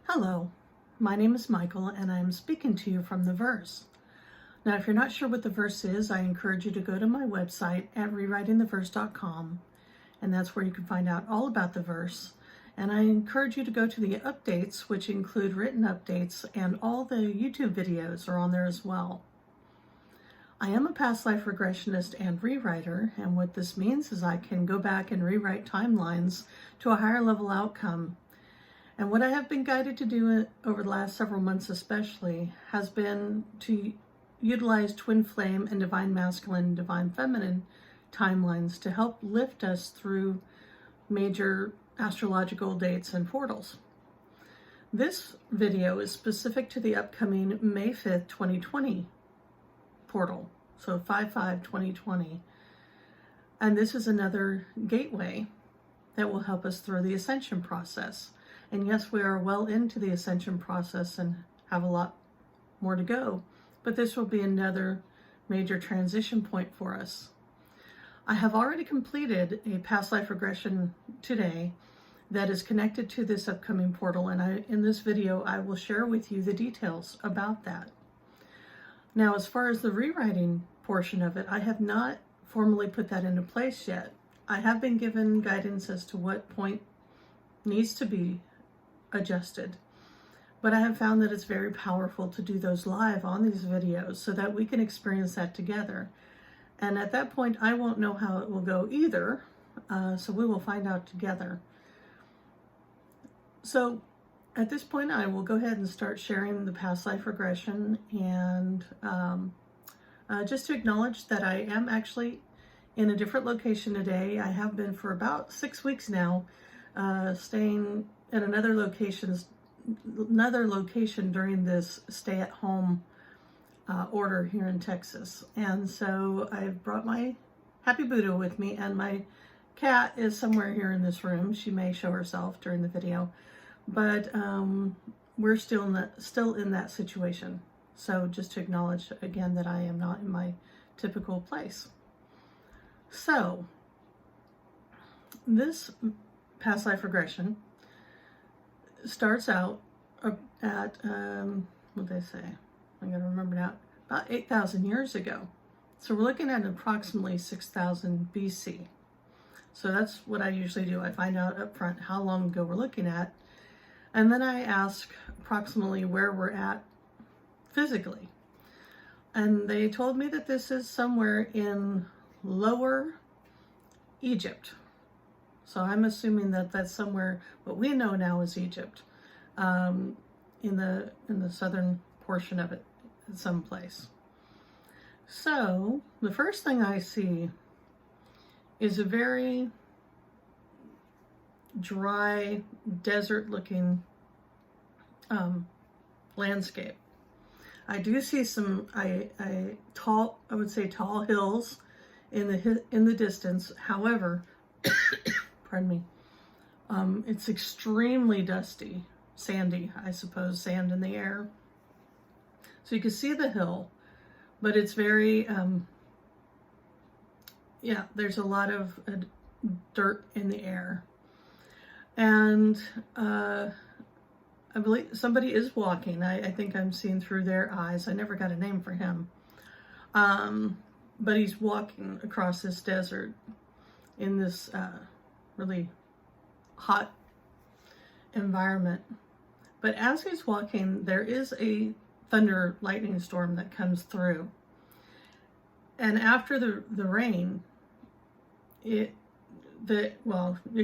Hello, my name is Michael and I'm speaking to you from the verse. Now, if you're not sure what the verse is, I encourage you to go to my website at rewritingtheverse.com, and that's where you can find out all about the verse. And I encourage you to go to the updates, which include written updates, and all the YouTube videos are on there as well. I am a past life regressionist and rewriter, and what this means is I can go back and rewrite timelines to a higher level outcome. And what I have been guided to do over the last several months especially has been to utilize twin flame and divine masculine and divine feminine timelines to help lift us through major astrological dates and portals. This video is specific to the upcoming May 5th, 2020 portal, so 5/5/2020. And this is another gateway that will help us through the ascension process. And yes, we are well into the ascension process and have a lot more to go, but this will be another major transition point for us. I have already completed a past life regression today that is connected to this upcoming portal, and in this video I will share with you the details about that. Now, as far as the rewriting portion of it, I have not formally put that into place yet. I have been given guidance as to what point needs to be adjusted, but I have found that it's very powerful to do those live on these videos so that we can experience that together. And at that point, I won't know how it will go either, so we will find out together. So at this point, I will go ahead and start sharing the past life regression, and just to acknowledge that I am actually in a different location today. I have been for about 6 weeks now, staying at another location during this stay-at-home order here in Texas. And so I've brought my happy Buddha with me, and my cat is somewhere here in this room. She may show herself during the video, but we're still in that situation. So just to acknowledge again that I am not in my typical place. So this past life regression starts out at, what did they say? I'm going to remember now, about 8,000 years ago. So we're looking at approximately 6,000 BC. So that's what I usually do. I find out up front how long ago we're looking at, and then I ask approximately where we're at physically. And they told me that this is somewhere in Lower Egypt. So I'm assuming that that's somewhere, what we know now is Egypt, in the southern portion of it, someplace. So the first thing I see is a very dry, desert-looking landscape. I do see some I would say tall hills in the distance. However, pardon me, it's extremely dusty, sandy, I suppose, sand in the air. So you can see the hill, but it's very, there's a lot of dirt in the air. And I believe somebody is walking. I think I'm seeing through their eyes. I never got a name for him. But he's walking across this desert in this really hot environment. But as he's walking, there is a thunder lightning storm that comes through. And after the rain, you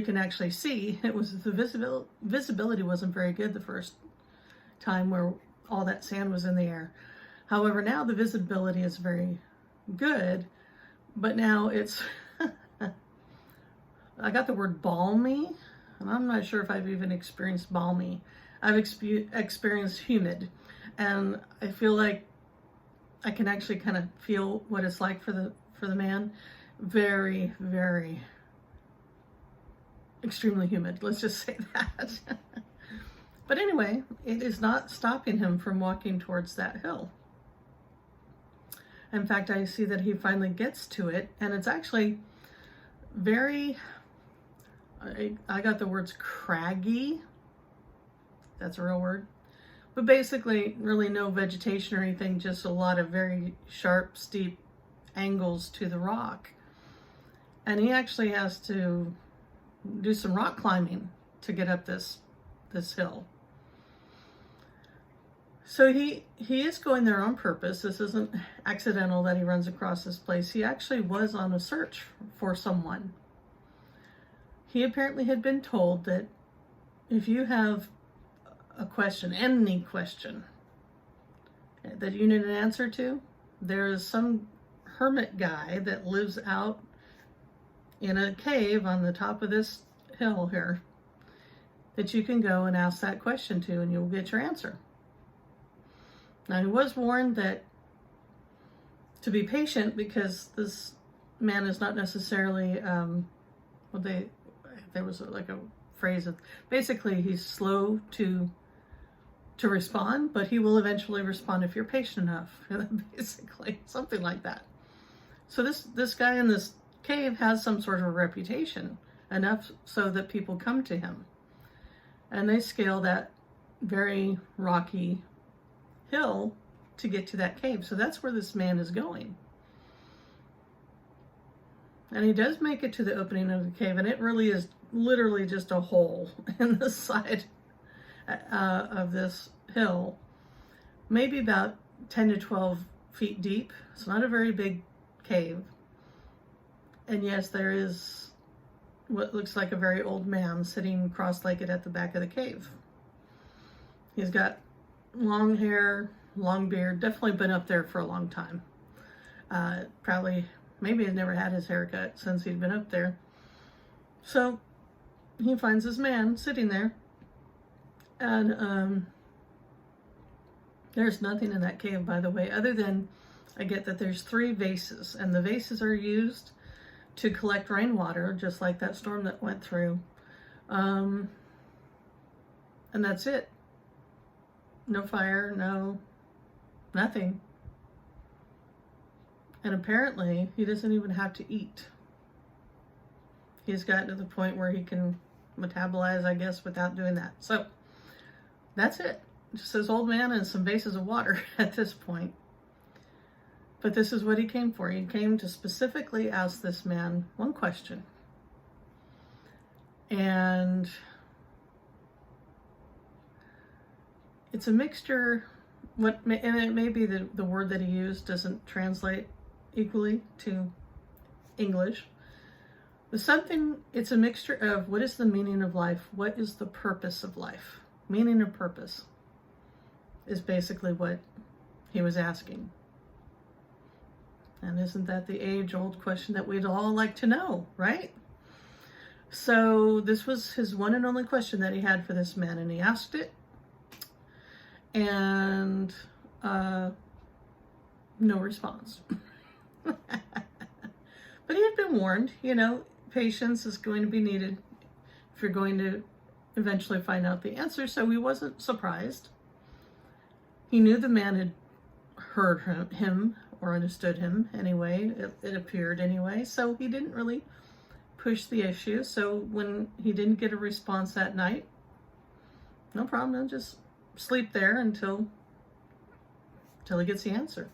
can actually see the visibility wasn't very good the first time where all that sand was in the air. However, now the visibility is very good, but now it's I got the word balmy, and I'm not sure if I've even experienced balmy. I've experienced humid, and I feel like I can actually kind of feel what it's like for the man. Very, very extremely humid, let's just say that. But anyway, it is not stopping him from walking towards that hill. In fact, I see that he finally gets to it, and it's actually very, I got the words craggy that's a real word. But basically, really no vegetation or anything, just a lot of very sharp, steep angles to the rock. And he actually has to do some rock climbing to get up this hill. So he is going there on purpose. This isn't accidental that he runs across this place. He actually was on a search for someone. He apparently had been told that if you have a question, any question that you need an answer to, there is some hermit guy that lives out in a cave on the top of this hill here that you can go and ask that question to, and you'll get your answer. Now, he was warned that to be patient, because this man is not necessarily, there was like a phrase of, basically he's slow to respond, but he will eventually respond if you're patient enough. Basically, something like that. So this guy in this cave has some sort of a reputation, enough so that people come to him. And they scale that very rocky hill to get to that cave. So that's where this man is going. And he does make it to the opening of the cave, and it really is literally just a hole in the side of this hill, maybe about 10 to 12 feet deep. It's not a very big cave. And yes, there is what looks like a very old man sitting cross-legged at the back of the cave. He's got long hair, long beard, definitely been up there for a long time. Probably, maybe he's never had his hair cut since he'd been up there. So he finds this man sitting there, and there's nothing in that cave, by the way, other than I get that there's 3 vases, and the vases are used to collect rainwater, just like that storm that went through. And that's it. No fire, nothing. And apparently, he doesn't even have to eat. He's gotten to the point where he can metabolize, I guess, without doing that. So, that's it. Just this old man and some vases of water at this point. But this is what he came for. He came to specifically ask this man one question. And it's a mixture, and it may be the word that he used doesn't translate equally to English. But it's a mixture of what is the meaning of life? What is the purpose of life? Meaning of purpose is basically what he was asking. And isn't that the age-old question that we'd all like to know, right? So this was his one and only question that he had for this man, and he asked it, and no response. But he had been warned, patience is going to be needed if you're going to eventually find out the answer, so he wasn't surprised. He knew the man had heard him or understood him anyway, it appeared anyway, so he didn't really push the issue. So when he didn't get a response that night, no problem, he'll just sleep there until he gets the answer.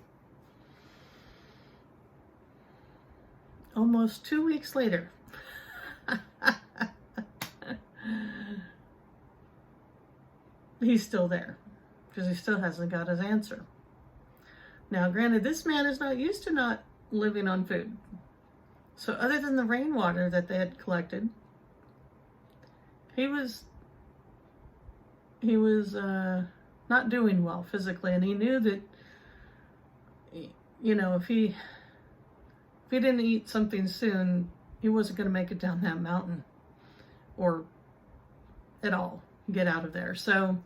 Almost 2 weeks later, he's still there because he still hasn't got his answer. Now, granted, this man is not used to not living on food. So other than the rainwater that they had collected, he was not doing well physically, and he knew that, if he didn't eat something soon, he wasn't going to make it down that mountain or at all get out of there. So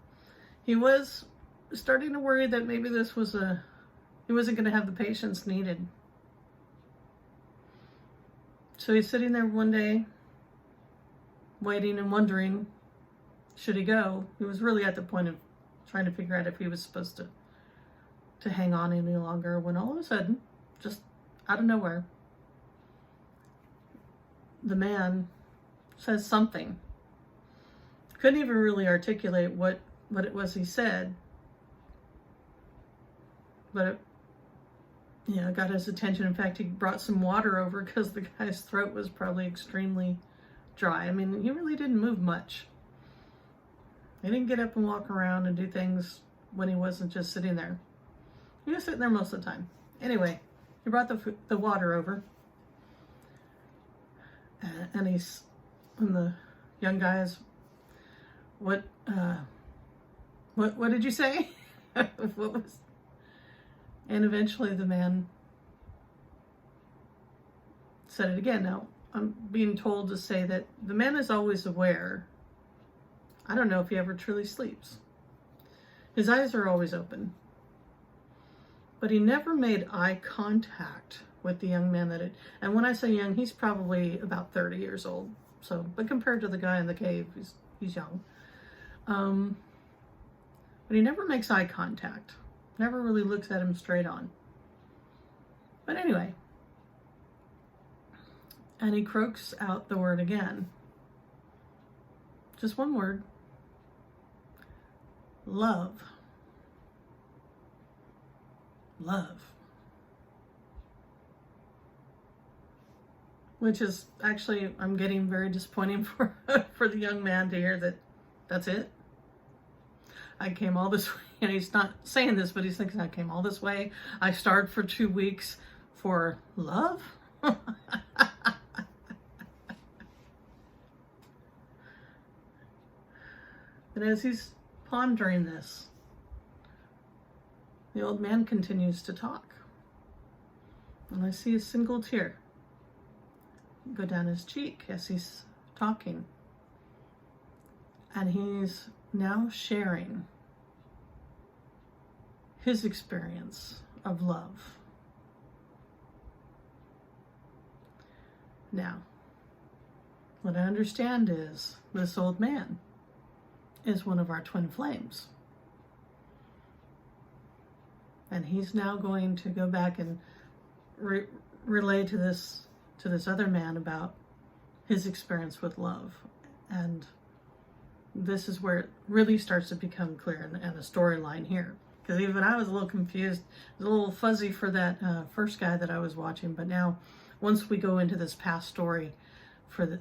he was starting to worry that maybe this was he wasn't going to have the patience needed. So he's sitting there one day, waiting and wondering, should he go? He was really at the point of trying to figure out if he was supposed to hang on any longer, when all of a sudden, just out of nowhere, the man says something. Couldn't even really articulate what what it was he said, but it, you know, got his attention. In fact, he brought some water over because the guy's throat was probably extremely dry. I mean, he really didn't move much. He didn't get up and walk around and do things when he wasn't just sitting there. He was sitting there most of the time. Anyway, he brought the water over, and the young guys, what did you say? What was? And eventually the man said it again. Now, I'm being told to say that the man is always aware. I don't know if he ever truly sleeps. His eyes are always open. But he never made eye contact with the young man and when I say young, he's probably about 30 years old. So, but compared to the guy in the cave, he's young. But he never makes eye contact. Never really looks at him straight on. But anyway, and he croaks out the word again. Just one word. Love. Love. Which is actually, I'm getting very disappointing for the young man to hear that that's it. I came all this way, and he's not saying this, but he's thinking, I came all this way. I starved for 2 weeks for love. But as he's pondering this, the old man continues to talk. And I see a single tear go down his cheek as he's talking. And he's now sharing his experience of love. Now, what I understand is this old man is one of our twin flames. And he's now going to go back and relay to this other man about his experience with love. And this is where it really starts to become clear and a storyline here. Because even I was a little confused, it was a little fuzzy for that first guy that I was watching. But now, once we go into this past story for the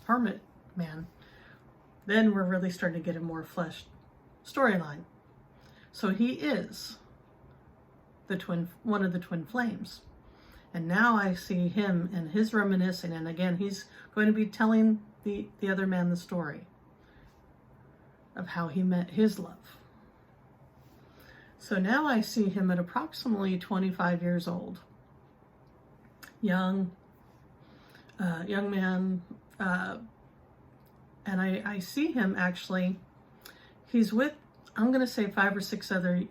hermit man, then we're really starting to get a more fleshed storyline. So he is one of the twin flames. And now I see him and his reminiscing. And again, he's going to be telling the other man the story of how he met his love. So now I see him at approximately 25 years old. Young man. And I see him actually, he's with, I'm going to say 5 or 6 other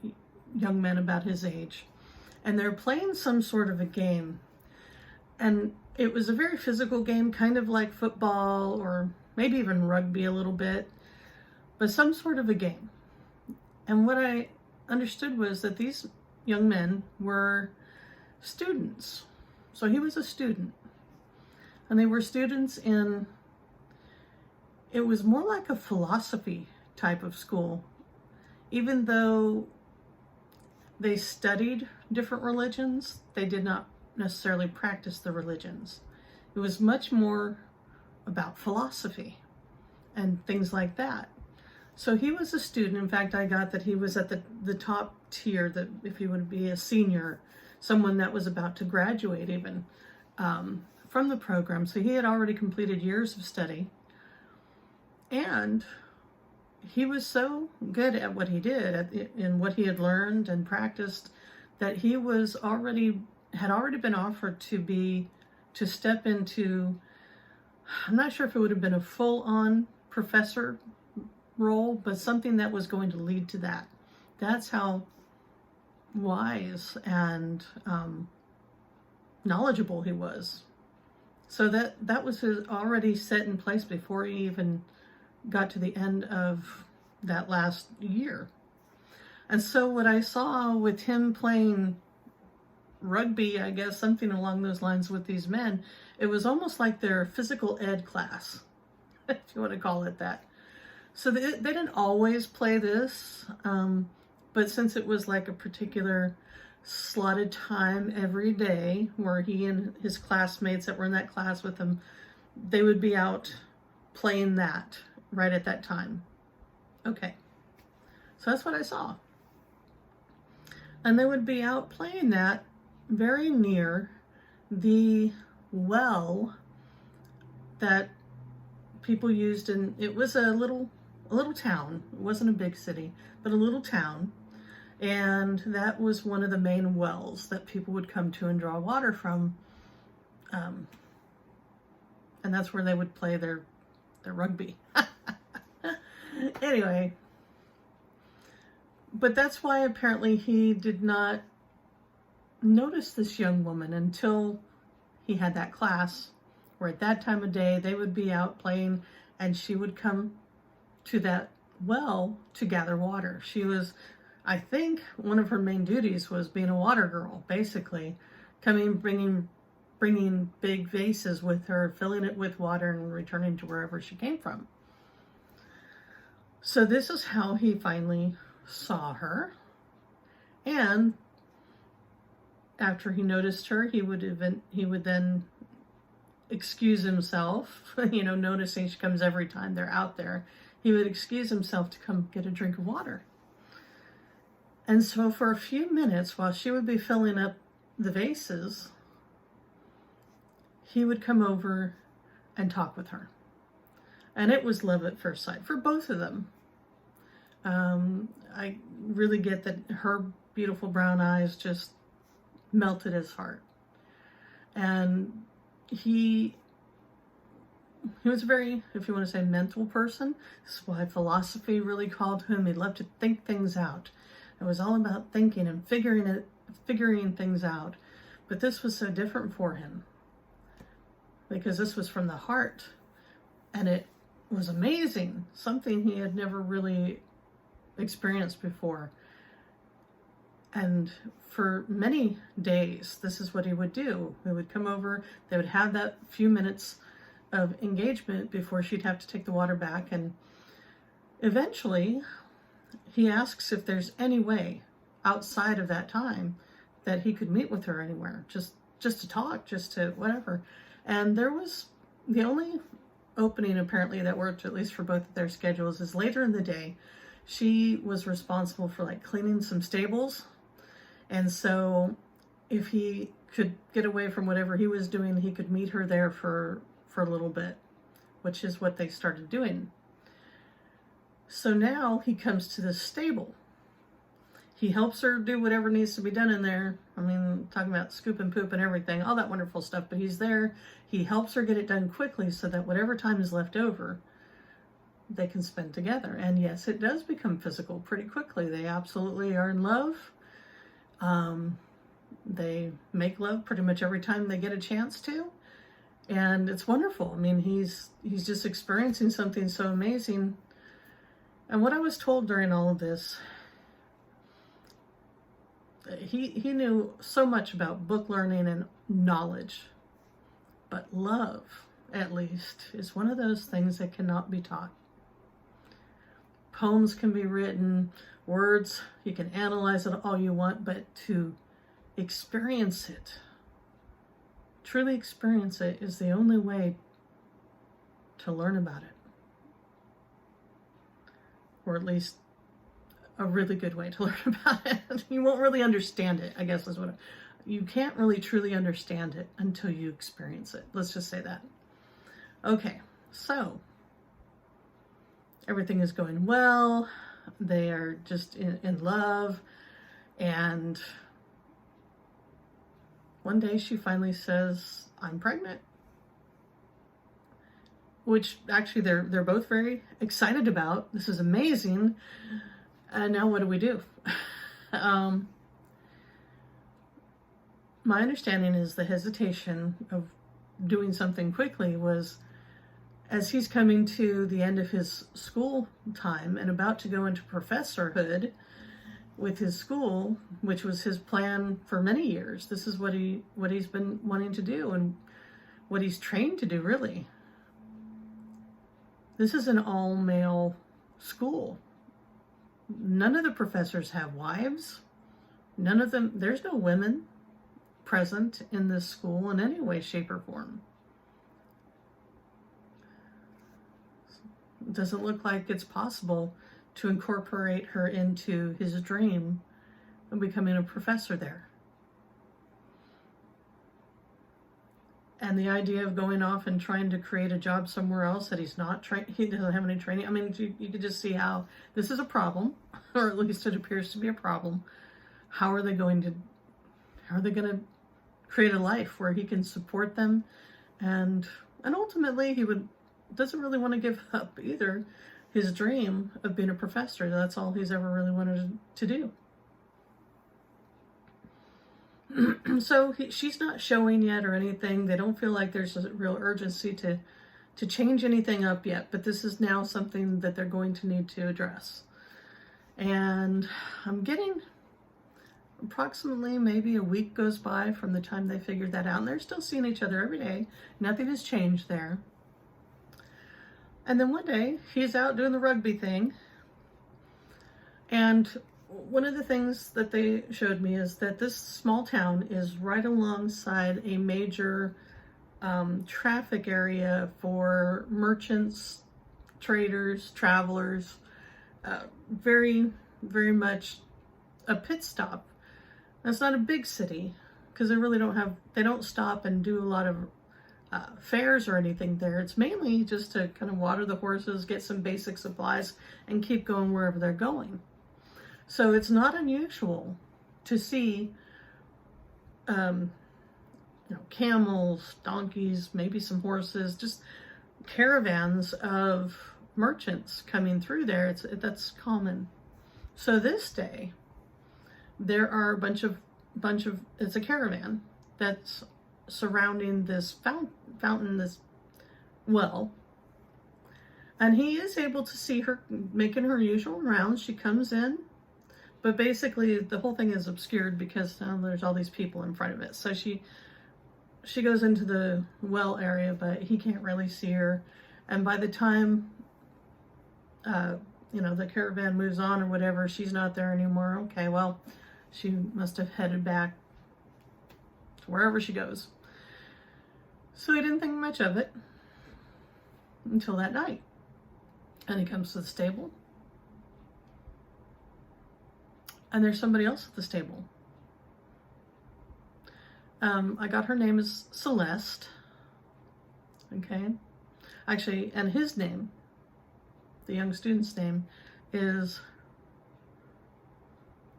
young men about his age. And they're playing some sort of a game. And it was a very physical game, kind of like football or maybe even rugby a little bit, but some sort of a game. And what I understood was that these young men were students. So he was a student. And they were students in, it was more like a philosophy type of school. Even though they studied different religions, they did not necessarily practice the religions. It was much more about philosophy and things like that. So he was a student. In fact, I got that he was at the top tier, that if he would be a senior, someone that was about to graduate even from the program. So he had already completed years of study. And he was so good at what he did, in what he had learned and practiced, that he had already been offered to step into, I'm not sure if it would have been a full-on professor role, but something that was going to lead to that. That's how wise and knowledgeable he was. So that was already set in place before he even got to the end of that last year. And so what I saw with him playing rugby, I guess, something along those lines with these men, it was almost like their physical ed class, if you want to call it that. So they didn't always play this, but since it was like a particular slotted time every day where he and his classmates that were in that class with him, they would be out playing that right at that time. Okay, so that's what I saw. And they would be out playing that very near the well that people used in, it was a little town. It wasn't a big city, but a little town. And that was one of the main wells that people would come to and draw water from. And that's where they would play their rugby. Anyway, but that's why apparently he did not notice this young woman until he had that class where at that time of day they would be out playing and she would come to that well to gather water. She was, I think, one of her main duties was being a water girl, basically, coming, bringing big vases with her, filling it with water and returning to wherever she came from. So this is how he finally saw her. And after he noticed her, he would then excuse himself, noticing she comes every time they're out there. He would excuse himself to come get a drink of water. And so for a few minutes, while she would be filling up the vases, he would come over and talk with her. And it was love at first sight for both of them. I really get that her beautiful brown eyes just melted his heart. And he was a very, if you want to say, mental person. This is why philosophy really called him. He loved to think things out. It was all about thinking and figuring things out. But this was so different for him because this was from the heart, and it was amazing, something he had never really experienced before. And for many days, this is what he would do. He would come over, they would have that few minutes of engagement before she'd have to take the water back, and eventually he asks if there's any way outside of that time that he could meet with her anywhere, just to talk, just to whatever. And there was the only opening apparently that worked, at least for both of their schedules, is later in the day. She was responsible for like cleaning some stables. And so if he could get away from whatever he was doing, he could meet her there for a little bit, which is what they started doing. So now he comes to this stable. He helps her do whatever needs to be done in there. I mean, talking about scoop and poop and everything, all that wonderful stuff, but he's there. He helps her get it done quickly so that whatever time is left over, they can spend together. And yes, it does become physical pretty quickly. They absolutely are in love. They make love pretty much every time they get a chance to. And it's wonderful. I mean, he's just experiencing something so amazing. And what I was told during all of this, he knew so much about book learning and knowledge, but love, at least, is one of those things that cannot be taught. Poems can be written, words, you can analyze it all you want, but to experience it, truly experience it, is the only way to learn about it. Or at least a really good way to learn about it. You won't really understand it, I guess is what you can't really truly understand it until you experience it. Let's just say that. Okay, so everything is going well. They are just in love. And one day she finally says, "I'm pregnant." Which actually they're both very excited about. This is amazing. And now what do we do? My understanding is the hesitation of doing something quickly was as he's coming to the end of his school time and about to go into professorhood with his school, which was his plan for many years. This is what he's been wanting to do and what he's trained to do, really. This is an all-male school. None of the professors have wives. None of them, there's no women present in this school in any way, shape, or form. It doesn't look like it's possible to incorporate her into his dream of becoming a professor there. And the idea of going off and trying to create a job somewhere else that he's not he doesn't have any training. I mean, you could just see how this is a problem, or at least it appears to be a problem. How are they going to create a life where he can support them, and ultimately doesn't really want to give up either his dream of being a professor. That's all he's ever really wanted to do. So she's not showing yet or anything. They don't feel like there's a real urgency to change anything up yet, but this is now something that they're going to need to address. And I'm getting approximately maybe a week goes by from the time they figured that out, and they're still seeing each other every day. Nothing has changed there. And then one day he's out doing the rugby thing, and one of the things that they showed me is that this small town is right alongside a major traffic area for merchants, traders, travelers, very, very much a pit stop. And it's not a big city because they don't stop and do a lot of fairs or anything there. It's mainly just to kind of water the horses, get some basic supplies, and keep going wherever they're going. So it's not unusual to see, camels, donkeys, maybe some horses, just caravans of merchants coming through there. That's common. So this day, there are a bunch of it's a caravan that's surrounding this fountain, this well. And he is able to see her making her usual rounds. She comes in. But basically, the whole thing is obscured because there's all these people in front of it. So she goes into the well area, but he can't really see her. And by the time, the caravan moves on or whatever, she's not there anymore. Okay, well, she must have headed back to wherever she goes. So he didn't think much of it until that night. And he comes to the stable. And there's somebody else at the stable. I got her name is Celeste. Okay. Actually, and his name, the young student's name, is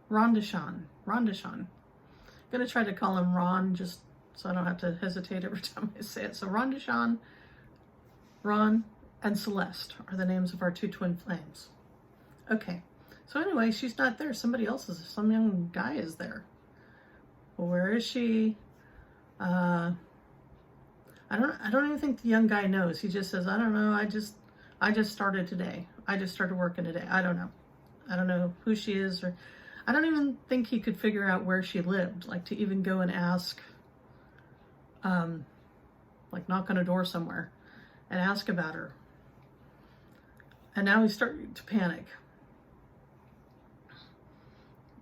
Rondeshaun. I'm going to try to call him Ron just so I don't have to hesitate every time I say it. So Rondeshaun, Ron, and Celeste are the names of our two twin flames. Okay. So anyway, she's not there. Some young guy is there. Well, where is she? I don't even think the young guy knows. He just says, I don't know. I just started today. I just started working today. I don't know. I don't know who she is, or I don't even think he could figure out where she lived, like to even go and ask, like knock on a door somewhere and ask about her. And now he's starting to panic.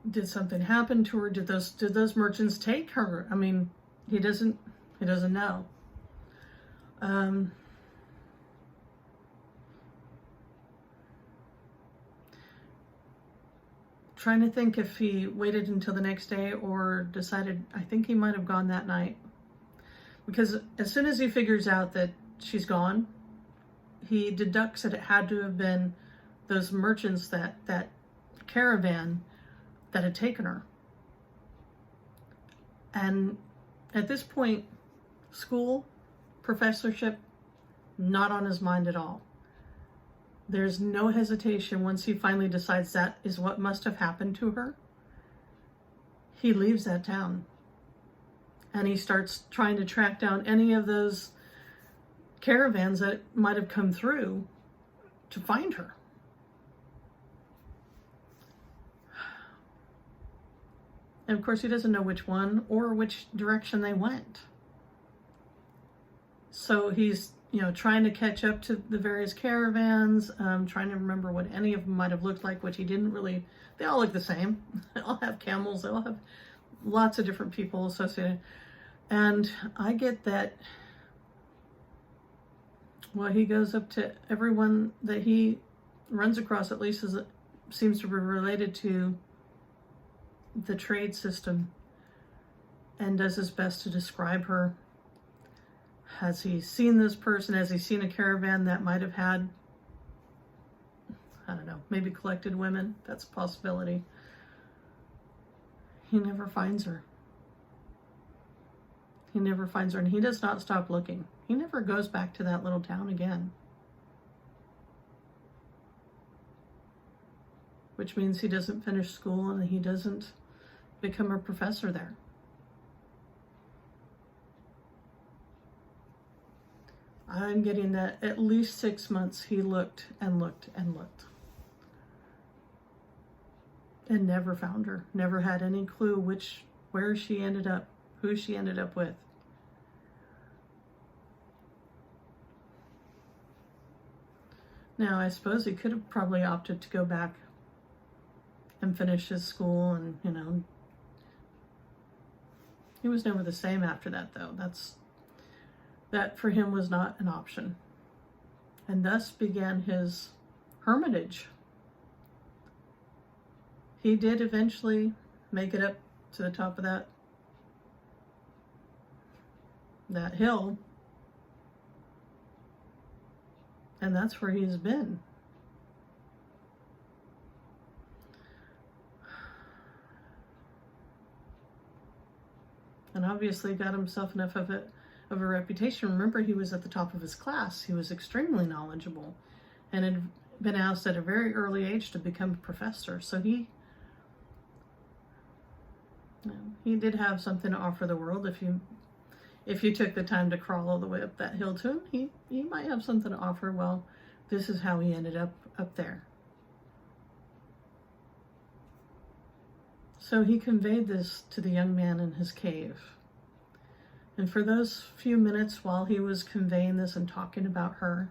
Did something happen to her? Did those merchants take her? I mean, he doesn't know. Trying to think if he waited until the next day or decided, I think he might have gone that night. Because as soon as he figures out that she's gone, he deducts that it had to have been those merchants, that caravan that had taken her. And at this point, school, professorship, not on his mind at all. There's no hesitation once he finally decides that is what must have happened to her. He leaves that town and he starts trying to track down any of those caravans that might have come through to find her. And of course, he doesn't know which one or which direction they went. So he's trying to catch up to the various caravans, trying to remember what any of them might have looked like, which he didn't really. They all look the same. They all have camels. They all have lots of different people associated. And I get that, well, he goes up to everyone that he runs across, at least seems to be related to the trade system, and does his best to describe her. Has he seen this person? Has he seen a caravan that might have had, I don't know, maybe collected women? That's a possibility. He never finds her. He never finds her, and he does not stop looking. He never goes back to that little town again. Which means he doesn't finish school and he doesn't become a professor there. I'm getting that at least 6 months he looked and looked and looked. And never found her. Never had any clue where she ended up, who she ended up with. Now, I suppose he could have probably opted to go back and finish his school, and he was never the same after that, though. That for him was not an option. And thus began his hermitage. He did eventually make it up to the top of that hill. And that's where he's been. And obviously got himself enough of a reputation. Remember, he was at the top of his class. He was extremely knowledgeable and had been asked at a very early age to become a professor. So he did have something to offer the world. If you took the time to crawl all the way up that hill to him, he might have something to offer. Well, this is how he ended up there. So he conveyed this to the young man in his cave. And for those few minutes while he was conveying this and talking about her,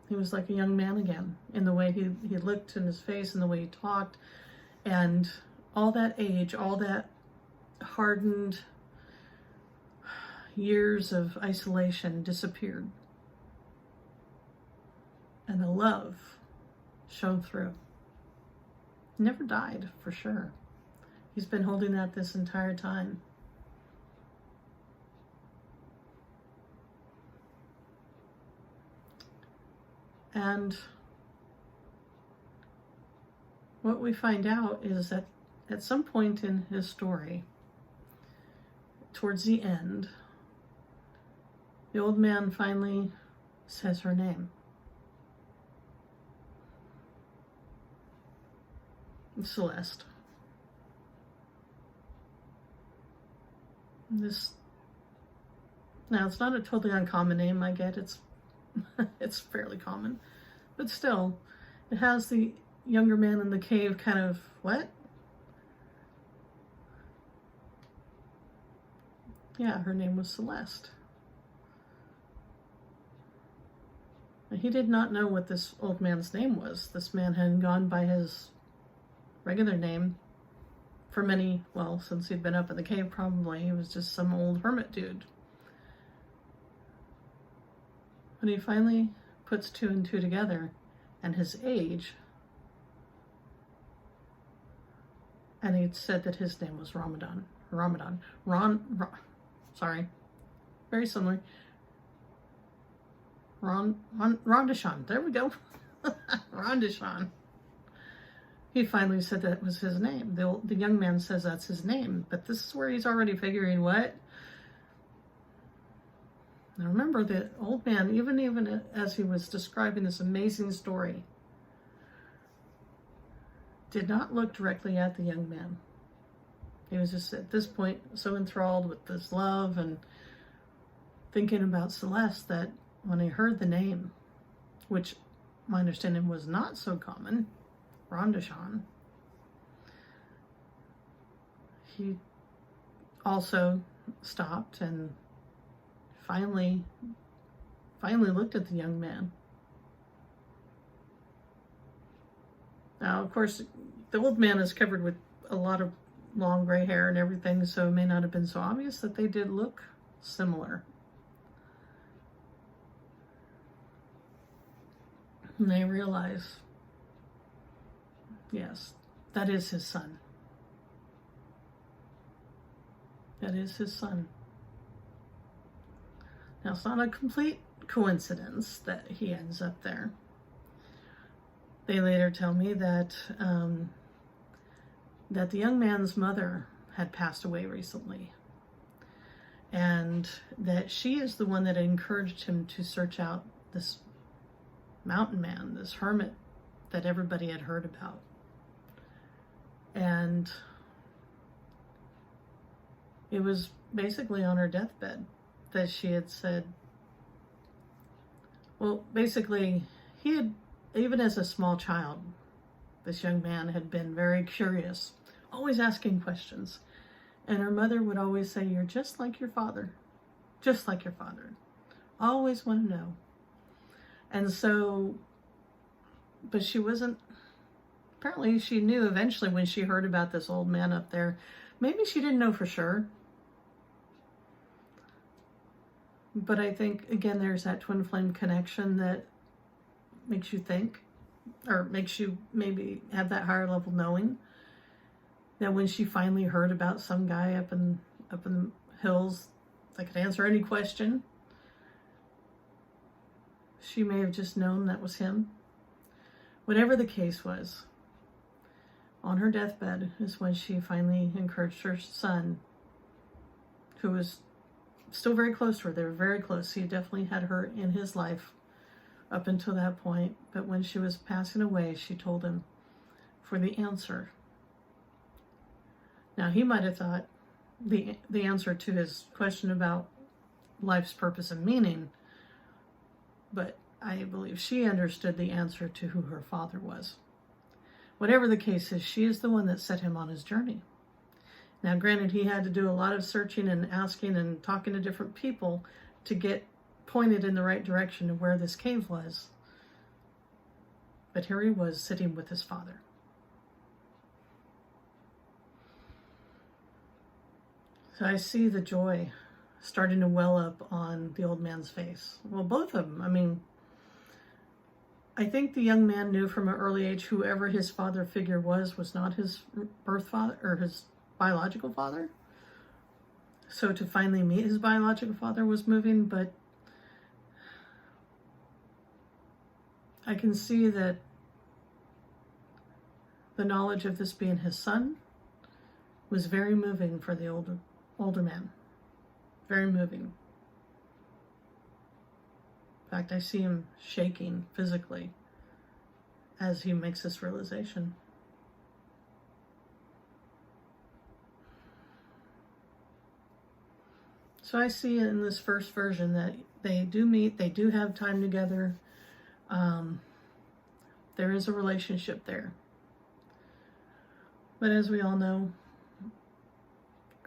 he was like a young man again, in the way he looked in his face and the way he talked. And all that age, all that hardened years of isolation disappeared. And the love shone through. Never died, for sure. He's been holding that this entire time. And what we find out is that at some point in his story, towards the end, the old man finally says her name. Celeste. Now it's not a totally uncommon name, I get. It's fairly common. But still, it has the younger man in the cave kind of, what? Yeah, her name was Celeste. He did not know what this old man's name was. This man had gone by his regular name for since he'd been up in the cave, probably. He was just some old hermit dude. When he finally puts two and two together, and his age, and he said that his name was sorry, very similar. Rondishon, there we go. Rondishon. He finally said that was his name. The young man says that's his name, but this is where he's already figuring, what? Now remember, the old man, even as he was describing this amazing story, did not look directly at the young man. He was just at this point so enthralled with this love and thinking about Celeste that when he heard the name, which my understanding was not so common, Rondishon, he also stopped and finally looked at the young man. Now, of course, the old man is covered with a lot of long gray hair and everything, so it may not have been so obvious that they did look similar. And they realize, yes, that is his son. That is his son. Now, it's not a complete coincidence that he ends up there. They later tell me that that the young man's mother had passed away recently, and that she is the one that encouraged him to search out this mountain man, this hermit that everybody had heard about. And it was basically on her deathbed that she had said, well, basically, he had, even as a small child, this young man had been very curious, always asking questions. And her mother would always say, you're just like your father, just like your father. Always want to know. And so, but she wasn't, apparently she knew eventually when she heard about this old man up there. Maybe she didn't know for sure. But I think, again, there's that twin flame connection that makes you think, or makes you maybe have that higher level knowing that when she finally heard about some guy up in the hills that could answer any question, she may have just known that was him. Whatever the case was, on her deathbed is when she finally encouraged her son, who was still very close to her. They were very close. He definitely had her in his life up until that point. But when she was passing away, she told him for the answer. Now, he might have thought the answer to his question about life's purpose and meaning, but I believe she understood the answer to who her father was. Whatever the case is, she is the one that set him on his journey. Now, granted, he had to do a lot of searching and asking and talking to different people to get pointed in the right direction of where this cave was. But here he was sitting with his father. So I see the joy starting to well up on the old man's face. Well, both of them. I mean, I think the young man knew from an early age whoever his father figure was not his birth father or his biological father. So to finally meet his biological father was moving, but I can see that the knowledge of this being his son was very moving for the older man. Very moving. In fact, I see him shaking physically as he makes this realization. So I see in this first version that they do meet, they do have time together. There is a relationship there. But as we all know,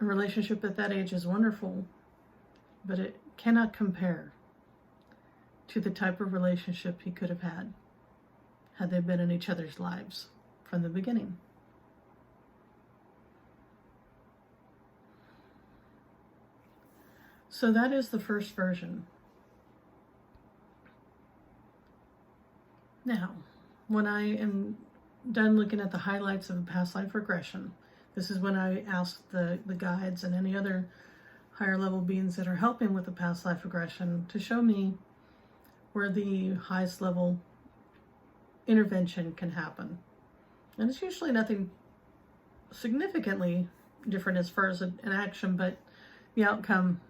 a relationship at that age is wonderful, but it cannot compare to the type of relationship he could have had they been in each other's lives from the beginning. So that is the first version. Now, when I am done looking at the highlights of a past life regression, this is when I ask the guides and any other higher level beings that are helping with the past life regression to show me where the highest level intervention can happen. And it's usually nothing significantly different as far as an action, but the outcome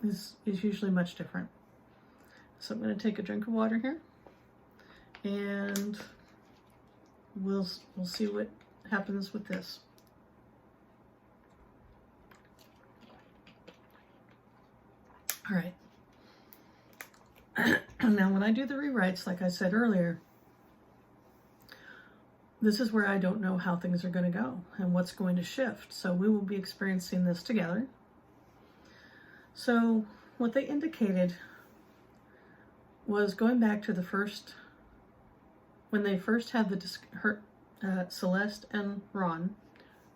is usually much different. So I'm going to take a drink of water here, and we'll see what happens with this. All right. Now, when I do the rewrites, like I said earlier, this is where I don't know how things are going to go and what's going to shift. So we will be experiencing this together. So what they indicated was going back to the first, when they first had Celeste and Ron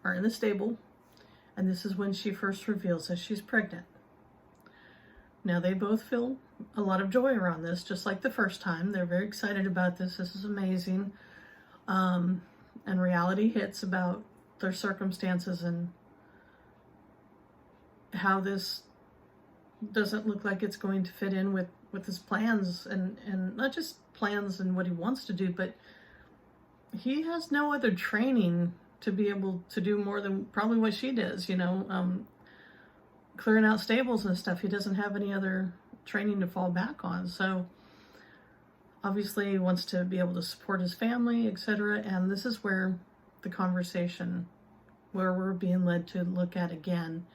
are in the stable, and this is when she first reveals that she's pregnant. Now they both feel a lot of joy around this, just like the first time. They're very excited about this. This is amazing. And reality hits about their circumstances and how this doesn't look like it's going to fit in with his plans, and not just plans and what he wants to do, but he has no other training to be able to do more than probably what she does, clearing out stables and stuff. He doesn't have any other training to fall back on. So obviously he wants to be able to support his family, etc. And this is where the conversation, where we're being led to look at again,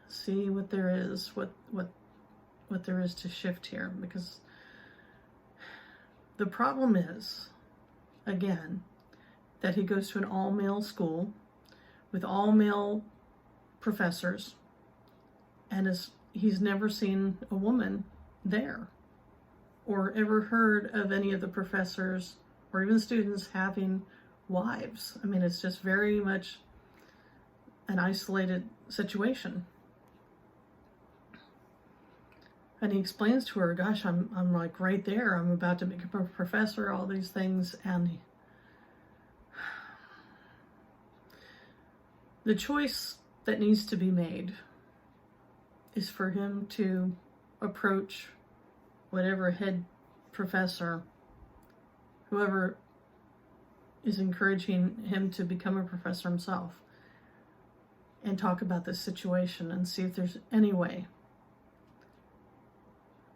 see what there is, what there is to shift here. Because the problem is, again, that he goes to an all-male school with all-male professors, and he's never seen a woman there or ever heard of any of the professors or even students having wives. I mean, it's just very much an isolated situation. And he explains to her, gosh, I'm like right there. I'm about to become a professor, all these things. And the choice that needs to be made is for him to approach whatever head professor, whoever is encouraging him to become a professor himself, and talk about this situation and see if there's any way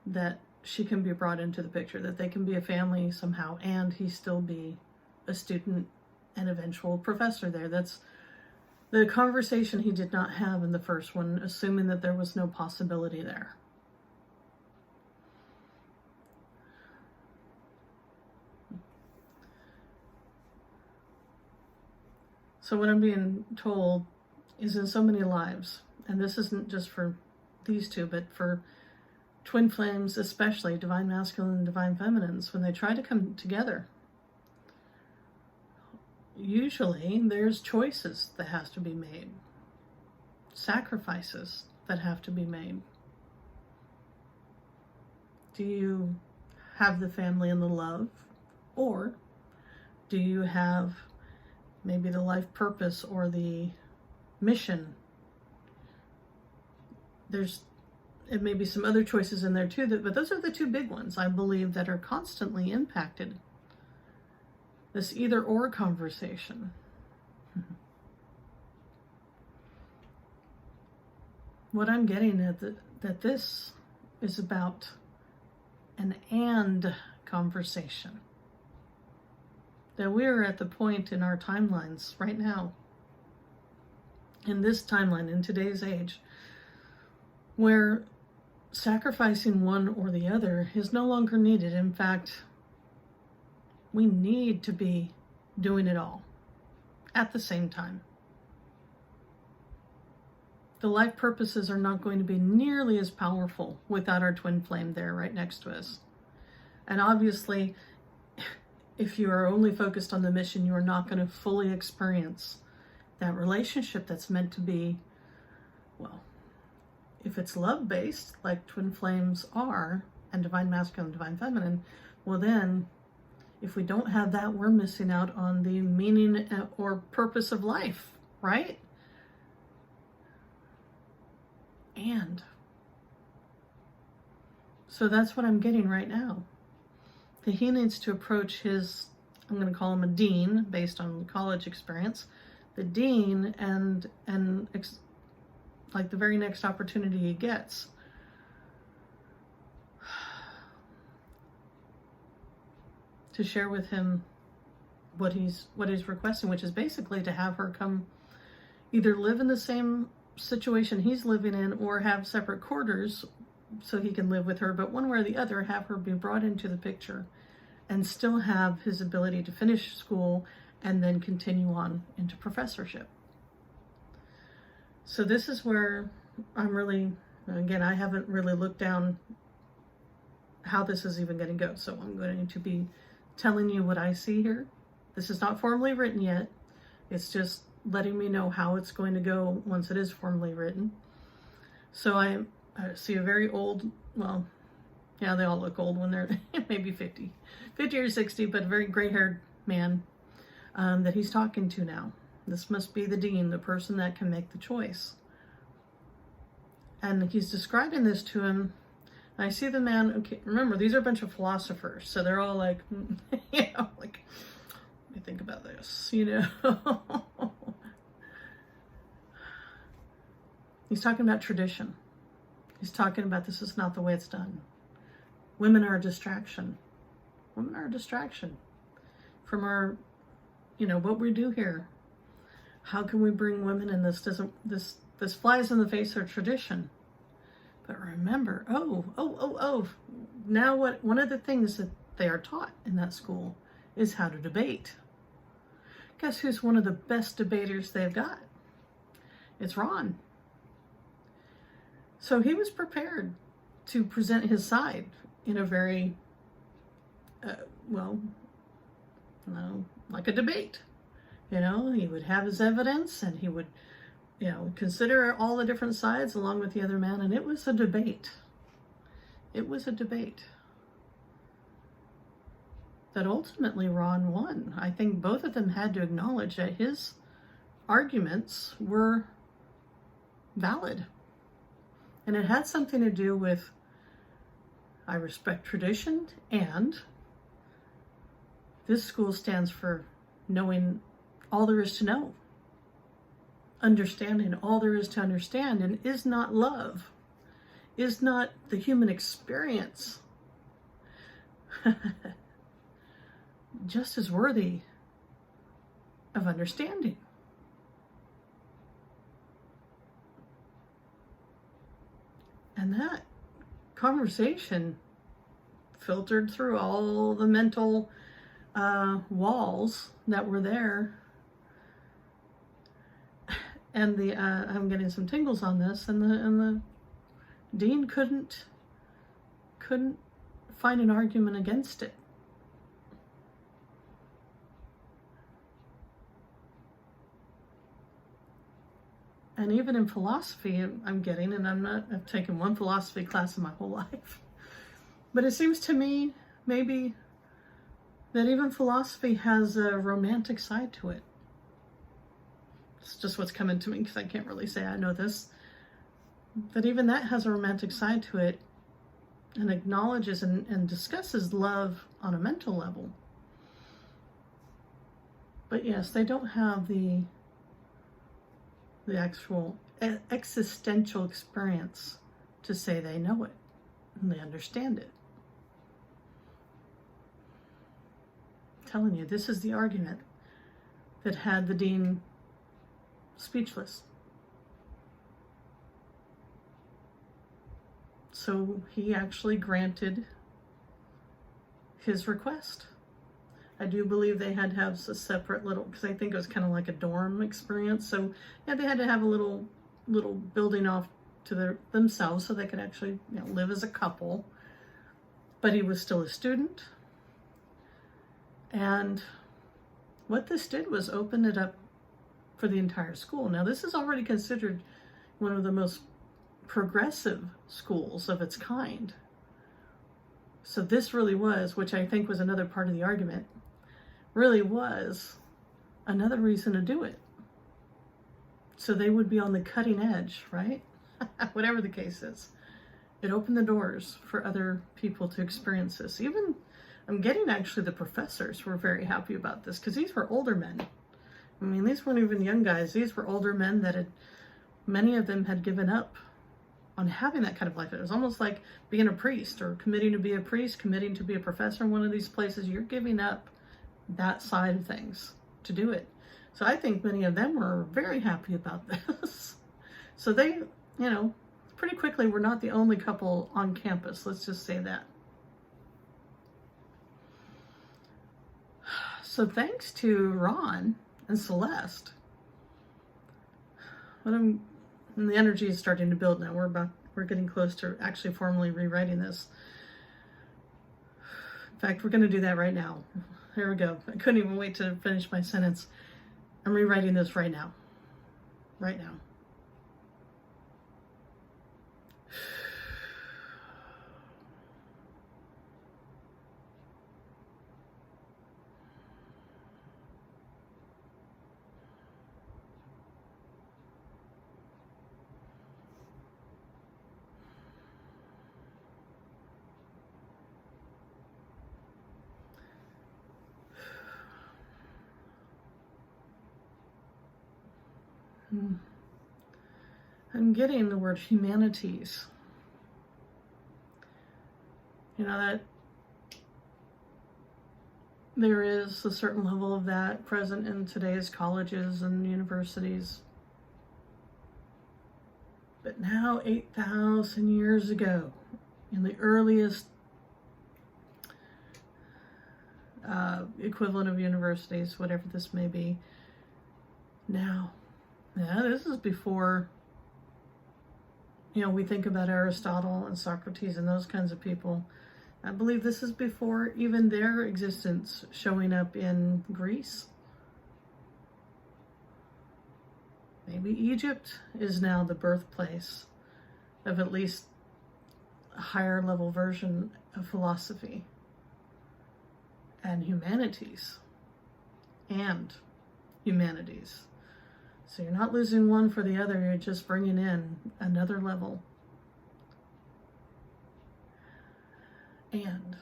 that she can be brought into the picture, that they can be a family somehow, and he still be a student and eventual professor there. That's the conversation he did not have in the first one, assuming that there was no possibility there. So what I'm being told is, in so many lives, and this isn't just for these two, but for twin flames, especially divine masculine and divine feminines, when they try to come together, usually there's choices that has to be made, sacrifices that have to be made. Do you have the family and the love, or do you have maybe the life purpose or the mission? It may be some other choices in there too, but those are the two big ones, I believe, that are constantly impacted. This either or conversation. What I'm getting at, that this is about an and conversation. That we're at the point in our timelines right now, in this timeline, in today's age, where sacrificing one or the other is no longer needed. In fact, we need to be doing it all at the same time. The life purposes are not going to be nearly as powerful without our twin flame there right next to us. And obviously, if you are only focused on the mission, you are not going to fully experience that relationship that's meant to be, well, if it's love-based, like twin flames are, and divine masculine and divine feminine, well then, if we don't have that, we're missing out on the meaning or purpose of life, right? And so that's what I'm getting right now. That he needs to approach his, I'm going to call him a dean based on college experience, the dean, and like the very next opportunity he gets, to share with him what he's requesting, which is basically to have her come either live in the same situation he's living in or have separate quarters so he can live with her, but one way or the other, have her be brought into the picture and still have his ability to finish school and then continue on into professorship. So this is where I'm really, again, I haven't really looked down how this is even going to go. So I'm going to be telling you what I see here. This is not formally written yet. It's just letting me know how it's going to go once it is formally written. So I see a very old, well, yeah, they all look old when they're maybe 50 or 60, but a very gray-haired man that he's talking to now. This must be the dean, the person that can make the choice. And he's describing this to him. I see the man, okay, remember, these are a bunch of philosophers, so they're all like, like, let me think about this, He's talking about tradition. He's talking about this is not the way it's done. Women are a distraction. Women are a distraction from our, what we do here. How can we bring women in? This flies in the face of tradition. But remember, now one of the things that they are taught in that school is how to debate. Guess who's one of the best debaters they've got? It's Ron. So he was prepared to present his side in a very, like a debate. He would have his evidence and he would, consider all the different sides along with the other man. And it was a debate. It was a debate that ultimately Ron won. I think both of them had to acknowledge that his arguments were valid. And it had something to do with, I respect tradition, and this school stands for knowing all there is to know. Understanding all there is to understand, and is not love, is not the human experience just as worthy of understanding. And that conversation filtered through all the mental walls that were there. And I'm getting some tingles on this, and the dean couldn't find an argument against it. And even in philosophy, I'm getting, and I've taken one philosophy class in my whole life, but it seems to me maybe that even philosophy has a romantic side to it. It's just what's coming to me because I can't really say I know this, that even that has a romantic side to it and acknowledges and discusses love on a mental level. But yes, they don't have the actual existential experience to say they know it and they understand it. I'm telling you, this is the argument that had the dean speechless. So he actually granted his request. I do believe they had to have a separate little, because I think it was kind of like a dorm experience. So yeah, they had to have a little building off to themselves so they could actually live as a couple. But he was still a student. And what this did was open it up for the entire school. Now, this is already considered one of the most progressive schools of its kind. So this really was, which I think was another part of the argument, really was another reason to do it. So they would be on the cutting edge, right? Whatever the case is. It opened the doors for other people to experience this. Even, I'm getting actually the professors were very happy about this because these were older men. I mean, these weren't even young guys. These were older men that many of them had given up on having that kind of life. It was almost like being a priest or committing to be a priest, committing to be a professor in one of these places. You're giving up that side of things to do it. So I think many of them were very happy about this. So they, pretty quickly were not the only couple on campus. Let's just say that. So thanks to Ron and Celeste, And the energy is starting to build now. We're getting close to actually formally rewriting this. In fact, we're going to do that right now. Here we go. I couldn't even wait to finish my sentence. I'm rewriting this right now. Right now. I'm getting the word humanities. You know, that there is a certain level of that present in today's colleges and universities. But now, 8,000 years ago, in the earliest equivalent of universities, whatever this may be, now, this is before, you know, we think about Aristotle and Socrates and those kinds of people. I believe this is before even their existence showing up in Greece. Maybe Egypt is now the birthplace of at least a higher level version of philosophy and humanities. So you're not losing one for the other, you're just bringing in another level. And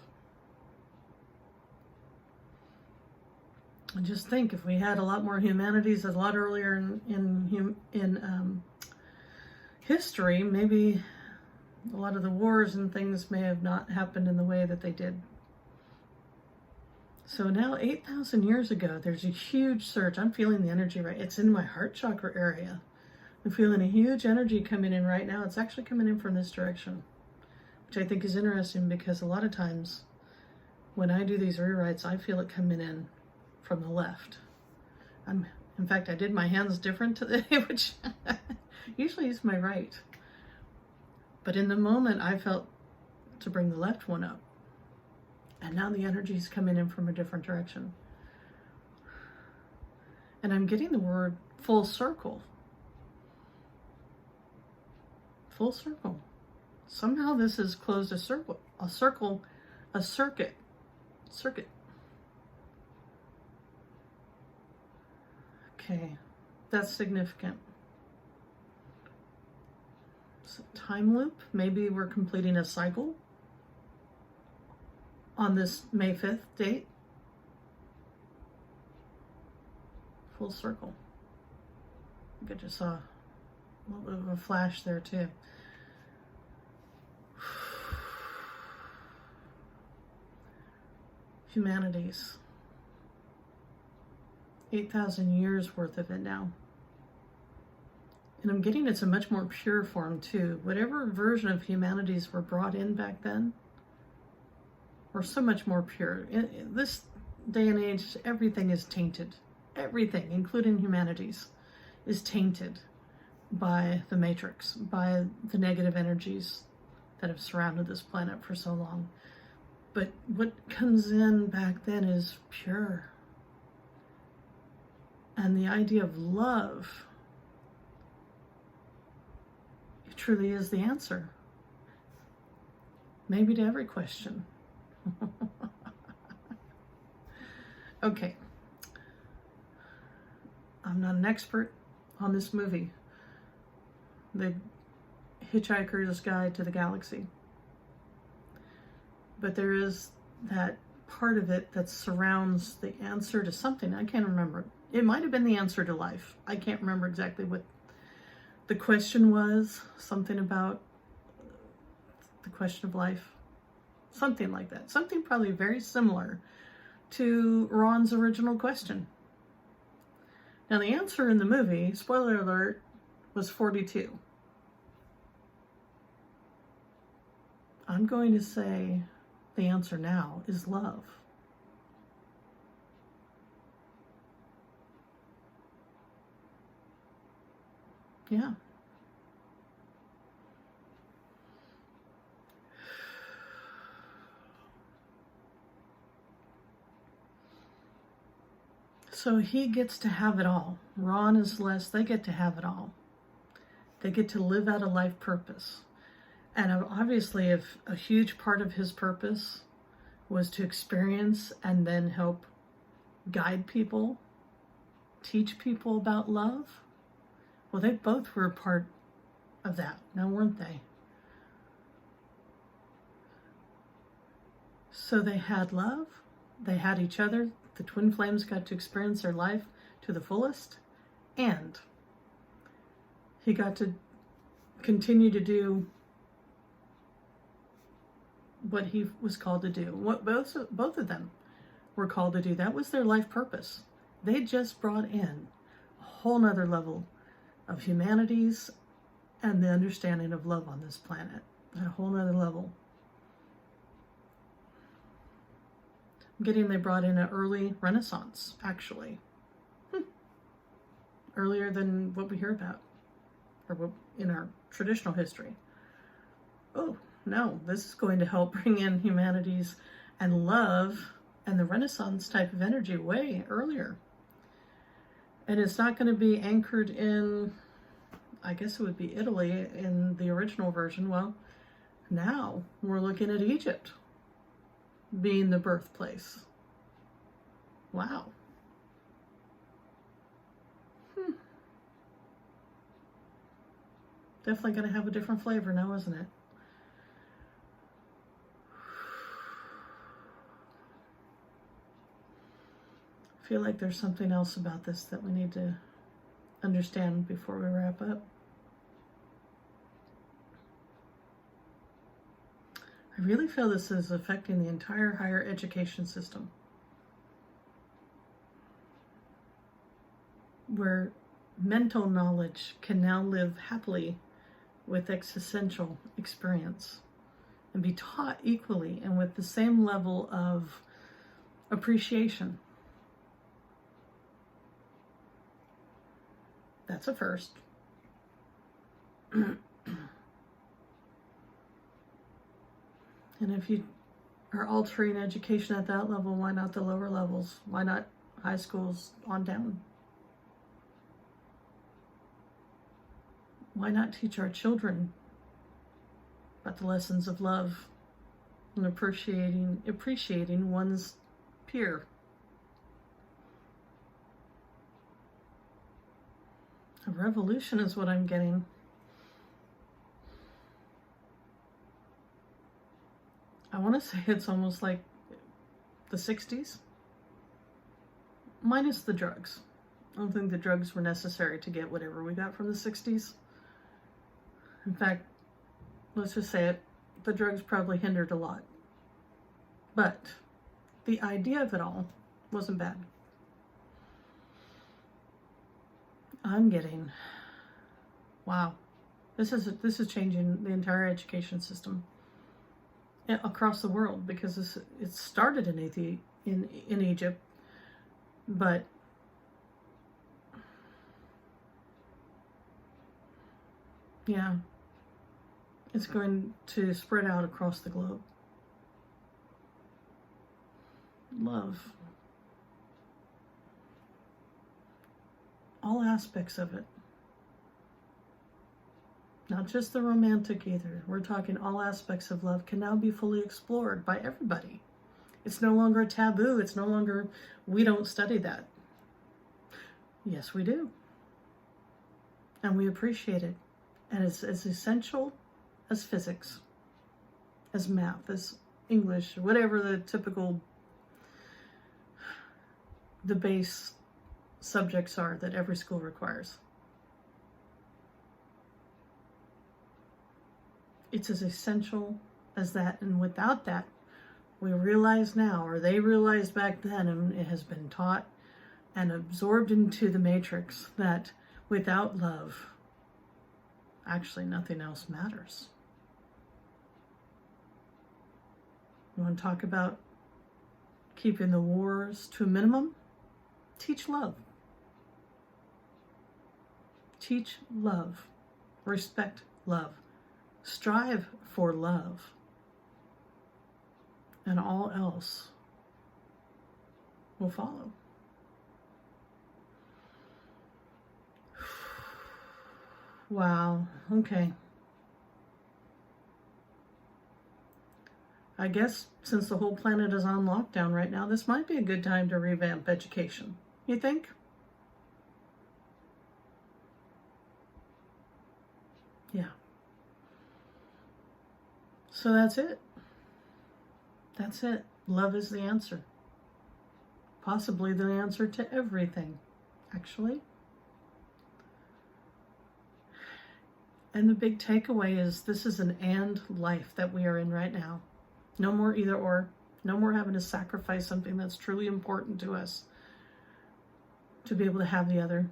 just think, if we had a lot more humanities a lot earlier in history, maybe a lot of the wars and things may have not happened in the way that they did. So now, 8,000 years ago, there's a huge surge. I'm feeling the energy right. It's in my heart chakra area. I'm feeling a huge energy coming in right now. It's actually coming in from this direction, which I think is interesting because a lot of times when I do these rewrites, I feel it coming in from the left. In fact, I did my hands different today, which usually is my right. But in the moment, I felt to bring the left one up. And now the energy is coming in from a different direction. And I'm getting the word full circle. Full circle. Somehow this has closed a circuit. Okay, that's significant. It's a time loop. Maybe we're completing a cycle on this May 5th date. Full circle. I think I just saw a little bit of a flash there too. Humanities. 8,000 years worth of it now. And I'm getting it's a much more pure form too. Whatever version of humanities were brought in back then, we're so much more pure. In this day and age, everything is tainted. Everything, including humanities, is tainted by the matrix, by the negative energies that have surrounded this planet for so long. But what comes in back then is pure. And the idea of love, it truly is the answer. Maybe to every question. Okay. I'm not an expert on this movie, The Hitchhiker's Guide to the Galaxy. But there is that part of it that surrounds the answer to something. I can't remember. It might have been the answer to life. I can't remember exactly what the question was. Something about the question of life. Something like that. Something probably very similar to Ron's original question. Now the answer in the movie, spoiler alert, was 42. I'm going to say the answer now is love. Yeah. So he gets to have it all. Ron and Celeste, they get to have it all. They get to live out a life purpose. And obviously, if a huge part of his purpose was to experience and then help guide people, teach people about love, well, they both were a part of that, now weren't they? So they had love, they had each other, the twin flames got to experience their life to the fullest, and he got to continue to do what he was called to do, what both of them were called to do. That was their life purpose. They just brought in a whole nother level of humanities and the understanding of love on this planet, at a whole nother level. I'm getting they brought in an early Renaissance, actually. Earlier than what we hear about, or what in our traditional history. Oh, no, this is going to help bring in humanities and love and the Renaissance type of energy way earlier. And it's not going to be anchored in, I guess it would be Italy in the original version. Well, now we're looking at Egypt being the birthplace. Wow. Definitely going to have a different flavor now, isn't it? I feel like there's something else about this that we need to understand before we wrap up. I really feel this is affecting the entire higher education system, where mental knowledge can now live happily with existential experience and be taught equally and with the same level of appreciation. That's a first. And if you are altering education at that level, why not the lower levels? Why not high schools on down? Why not teach our children about the lessons of love and appreciating one's peer? A revolution is what I'm getting. I want to say it's almost like the 60s, minus the drugs. I don't think the drugs were necessary to get whatever we got from the 60s. In fact, let's just say it, the drugs probably hindered a lot. But the idea of it all wasn't bad. I'm getting, wow, this is changing the entire education system across the world, because it started in Egypt, but yeah, it's going to spread out across the globe. Love. All aspects of it. Not just the romantic either. We're talking all aspects of love can now be fully explored by everybody. It's no longer a taboo. It's no longer, we don't study that. Yes, we do. And we appreciate it. And it's as essential as physics, as math, as English, whatever the typical, the base subjects are that every school requires. It's as essential as that, and without that, we realize now, or they realized back then, and it has been taught and absorbed into the matrix, that without love, actually nothing else matters. You want to talk about keeping the wars to a minimum? Teach love. Teach love. Respect love. Strive for love. And all else will follow. Wow. Okay. I guess since the whole planet is on lockdown right now, this might be a good time to revamp education. You think? Yeah. So that's it. That's it. Love is the answer. Possibly the answer to everything, actually. And the big takeaway is this is an and life that we are in right now. No more either or. No more having to sacrifice something that's truly important to us to be able to have the other.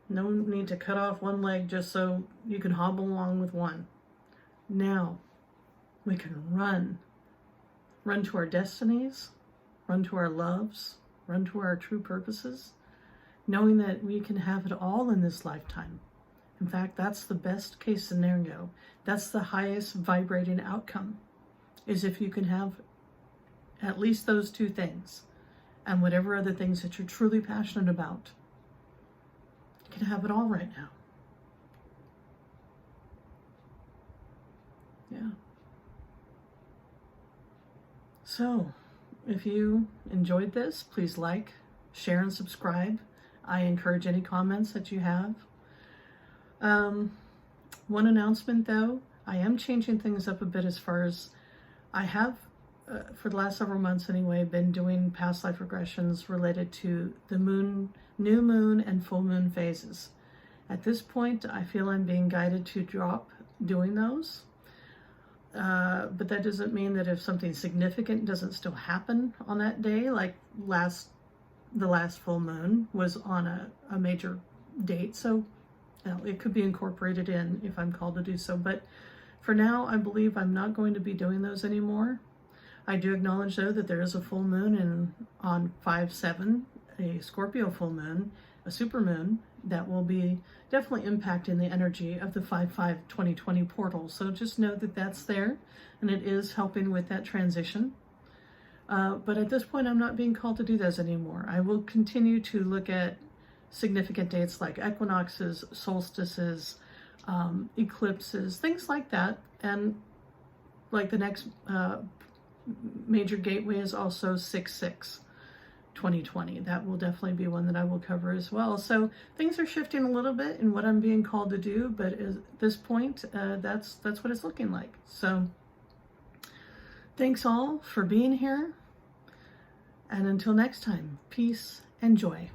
No need to cut off one leg just so you can hobble along with one. Now we can run to our destinies, run to our loves, run to our true purposes, knowing that we can have it all in this lifetime. In fact, that's the best case scenario. That's the highest vibrating outcome, is if you can have at least those two things and whatever other things that you're truly passionate about. You can have it all right now. Yeah. So, if you enjoyed this, please like, share, and subscribe. I encourage any comments that you have. One announcement though, I am changing things up a bit as far as I have, for the last several months anyway, been doing past life regressions related to the moon, new moon and full moon phases. At this point, I feel I'm being guided to drop doing those. But that doesn't mean that if something significant doesn't still happen on that day, like the last full moon was on a major date. So it could be incorporated in if I'm called to do so. But for now, I believe I'm not going to be doing those anymore. I do acknowledge, though, that there is a full moon on 5/7, a Scorpio full moon, a super moon, that will be definitely impacting the energy of the 5/5/2020 portal. So just know that that's there, and it is helping with that transition. But at this point, I'm not being called to do those anymore. I will continue to look at significant dates like equinoxes, solstices, eclipses, things like that. And like the next major gateway is also 6/6/2020. That will definitely be one that I will cover as well. So things are shifting a little bit in what I'm being called to do, but at this point, that's what it's looking like. So thanks all for being here. And until next time, peace and joy.